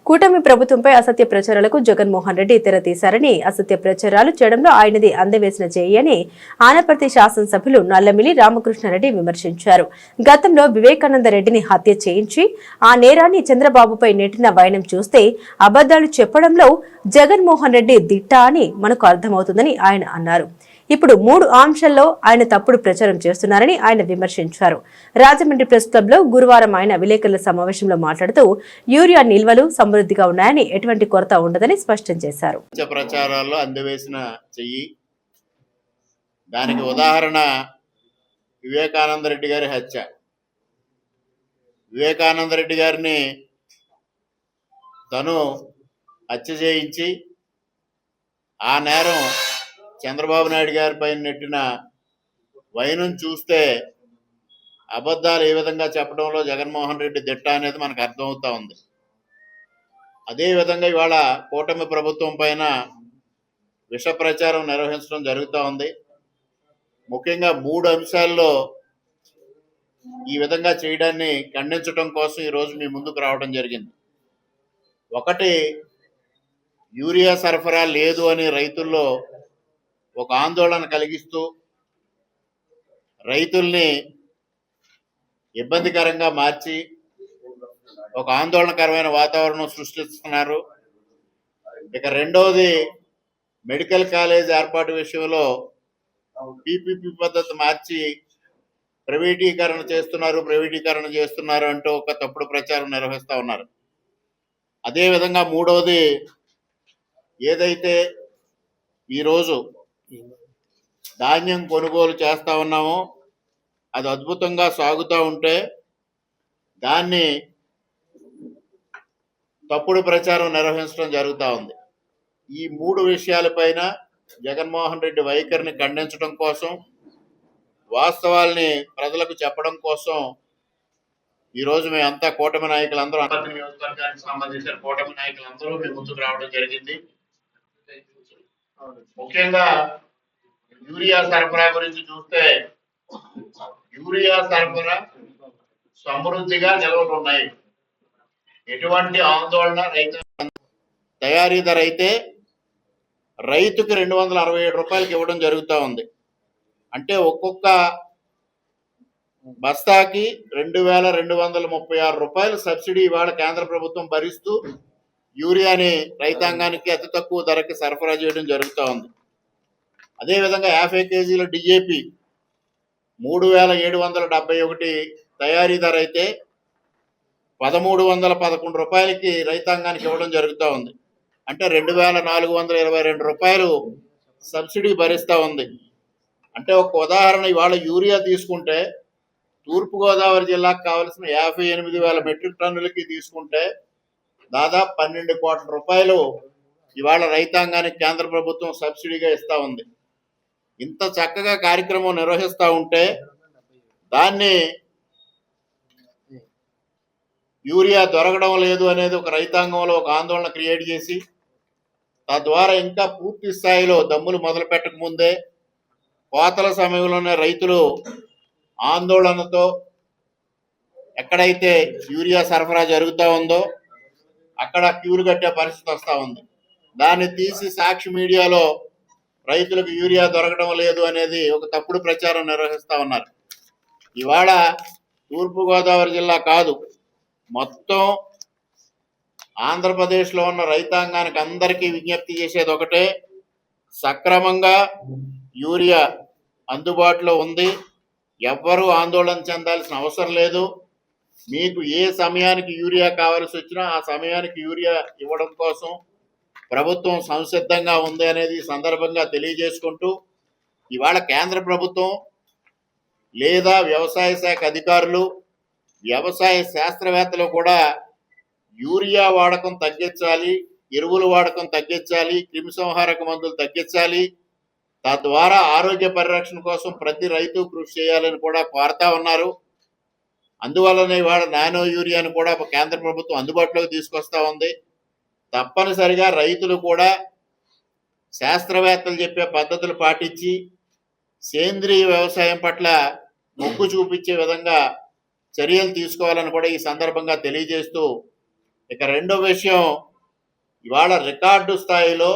కూటమి ప్రభుత్వంపై అసత్య ప్రచారాలకు జగన్మోహన్ రెడ్డి తెరతీశారని, అసత్య ప్రచారాలు చేయడంలో ఆయనది అందవేసిన చేయి అని ఆనపర్తి శాసనసభ్యులు నల్లమిల్లి రామకృష్ణారెడ్డి విమర్శించారు. గతంలో వివేకానంద రెడ్డిని హత్య చేయించి ఆ నేరాన్ని చంద్రబాబుపై నెట్టిన వైనం చూస్తే అబద్దాలు చెప్పడంలో జగన్మోహన్ రెడ్డి దిట్ట అని మనకు అర్థమవుతుందని ఆయన అన్నారు. ఇప్పుడు 3 అంశాల్లో ఆయన తప్పుడు ప్రచారం చేస్తున్నారని ఆయన విమర్శించారు. రాజమండ్రి ప్రెస్ క్లబ్ లో గురువారం ఆయన విలేకరుల సమావేశంలో మాట్లాడుతూ యూరియా నిల్వలు సమృద్ధిగా ఉన్నాయని, ఎటువంటి కొరత ఉండదని స్పష్టం చేశారు. ప్రచారాల్లో అందవేసిన చెయ్యి, దానికి ఉదాహరణ వివేకానంద రెడ్డి గారి హత్య. వివేకానంద రెడ్డి గారిని తను హత్య చేయించి ఆ నేరం చంద్రబాబు నాయుడు గారి పైన నెట్టిన వైనం చూస్తే అబద్ధాలు ఏ విధంగా చెప్పడంలో జగన్మోహన్ రెడ్డి దిట్ట అనేది మనకు అర్థమవుతా ఉంది. అదేవిధంగా ఇవాళ కూటమి ప్రభుత్వం పైన విష ప్రచారం నిర్వహించడం జరుగుతూ ఉంది. ముఖ్యంగా 3 అంశాల్లో ఈ విధంగా చేయడాన్ని ఖండించడం కోసం ఈరోజు మీ ముందుకు రావడం జరిగింది. ఒకటి, యూరియా సరఫరా లేదు అని రైతుల్లో ఒక ఆందోళన కలిగిస్తూ రైతుల్ని ఇబ్బందికరంగా మార్చి ఒక ఆందోళనకరమైన వాతావరణం సృష్టిస్తున్నారు. ఇక రెండవది, మెడికల్ కాలేజ్ ఏర్పాటు విషయంలో పీపీపీ పద్ధతి మార్చి ప్రైవేటీకరణ చేస్తున్నారు అంటూ ఒక తప్పుడు ప్రచారం నిర్వహిస్తూ ఉన్నారు. అదేవిధంగా మూడవది, ఏదైతే ఈరోజు ధాన్యం కొనుగోలు చేస్తూ ఉన్నామో అది అద్భుతంగా సాగుతూ ఉంటే దాన్ని తప్పుడు ప్రచారం నిర్వహించడం జరుగుతూ ఉంది. ఈ 3 విషయాలపైన జగన్మోహన్ రెడ్డి వైఖరిని ఖండించడం కోసం, వాస్తవాల్ని ప్రజలకు చెప్పడం కోసం ఈరోజు మేమంతా కూటమి నాయకులందరూ, నియోజకవర్గానికి సంబంధించిన కూటమి నాయకులందరూ మేము ముందుకు రావడం జరిగింది. ముఖ్యంగా యూరియా సరఫరా గురించి చూస్తే యూరియా సరఫరా సమృద్ధిగా నిల్వలు ఉన్నాయి. ఎటువంటి ఆందోళన రైతు తయారీ ధర అయితే రైతుకి 267 రూపాయలకి ఇవ్వడం జరుగుతూ ఉంది. అంటే ఒక్కొక్క బస్తాకి 2236 రూపాయలు సబ్సిడీ ఇవాళ కేంద్ర ప్రభుత్వం భరిస్తూ యూరియాని రైతాంగానికి అతి తక్కువ ధరకి సరఫరా చేయడం జరుగుతూ ఉంది. అదేవిధంగా 50 కేజీల డిఏపి 3771 తయారీ ధర అయితే 1311 రూపాయలకి రైతాంగానికి ఇవ్వడం జరుగుతూ ఉంది. అంటే 2422 రూపాయలు సబ్సిడీ భరిస్తూ ఉంది. అంటే ఒక ఉదాహరణ, ఇవాళ యూరియా తీసుకుంటే తూర్పుగోదావరి జిల్లాకు కావాల్సిన 58,000 మెట్రిక్ టన్నులకి తీసుకుంటే దాదాపు 12 కోట్ల రూపాయలు ఇవాళ రైతాంగానికి కేంద్ర ప్రభుత్వం సబ్సిడీగా ఇస్తూ ఉంది. ఇంత చక్కగా కార్యక్రమం నిర్వహిస్తూ ఉంటే దాన్ని యూరియా దొరకడం లేదు అనేది ఒక రైతాంగంలో ఒక ఆందోళన క్రియేట్ చేసి తద్వారా ఇంకా పూర్తి స్థాయిలో దమ్ములు మొదలు పెట్టక ముందే కోతల సమయంలోనే రైతులు ఆందోళనతో ఎక్కడైతే యూరియా సరఫరా జరుగుతూ ఉందో అక్కడ క్యూలు కట్టే పరిస్థితి వస్తూ ఉంది. దాన్ని తీసి సాక్షి మీడియాలో రైతులకు యూరియా దొరకడం లేదు అనేది ఒక తప్పుడు ప్రచారం నిర్వహిస్తూ ఉన్నారు. ఇవాళ తూర్పుగోదావరి జిల్లా కాదు, మొత్తం ఆంధ్రప్రదేశ్లో ఉన్న రైతాంగానికి అందరికీ విజ్ఞప్తి చేసేది ఒకటే, సక్రమంగా యూరియా అందుబాటులో ఉంది. ఎవ్వరూ ఆందోళన చెందాల్సిన అవసరం లేదు. మీకు ఏ సమయానికి యూరియా కావాల్సి వచ్చినా ఆ సమయానికి యూరియా ఇవ్వడం కోసం ప్రభుత్వం సంసిద్ధంగా ఉంది అనేది ఈ సందర్భంగా తెలియజేసుకుంటూ, ఇవాళ కేంద్ర ప్రభుత్వం లేదా వ్యవసాయ శాఖ అధికారులు, వ్యవసాయ శాస్త్రవేత్తలు కూడా యూరియా వాడకం తగ్గించాలి, ఎరువుల వాడకం తగ్గించాలి, క్రిమిసంహారక మందులు తగ్గించాలి, తద్వారా ఆరోగ్య పరిరక్షణ కోసం ప్రతి రైతు కృషి చేయాలని కూడా కోరుతా ఉన్నారు. అందువల్లనే ఇవాళ నానో యూరియాను కూడా కేంద్ర ప్రభుత్వం అందుబాటులోకి తీసుకొస్తా ఉంది. తప్పనిసరిగా రైతులు కూడా శాస్త్రవేత్తలు చెప్పే పద్ధతులు పాటించి సేంద్రియ వ్యవసాయం పట్ల మొగ్గు చూపించే విధంగా చర్యలు తీసుకోవాలని కూడా ఈ సందర్భంగా తెలియజేస్తూ, ఇక రెండో విషయం, ఇవాళ రికార్డు స్థాయిలో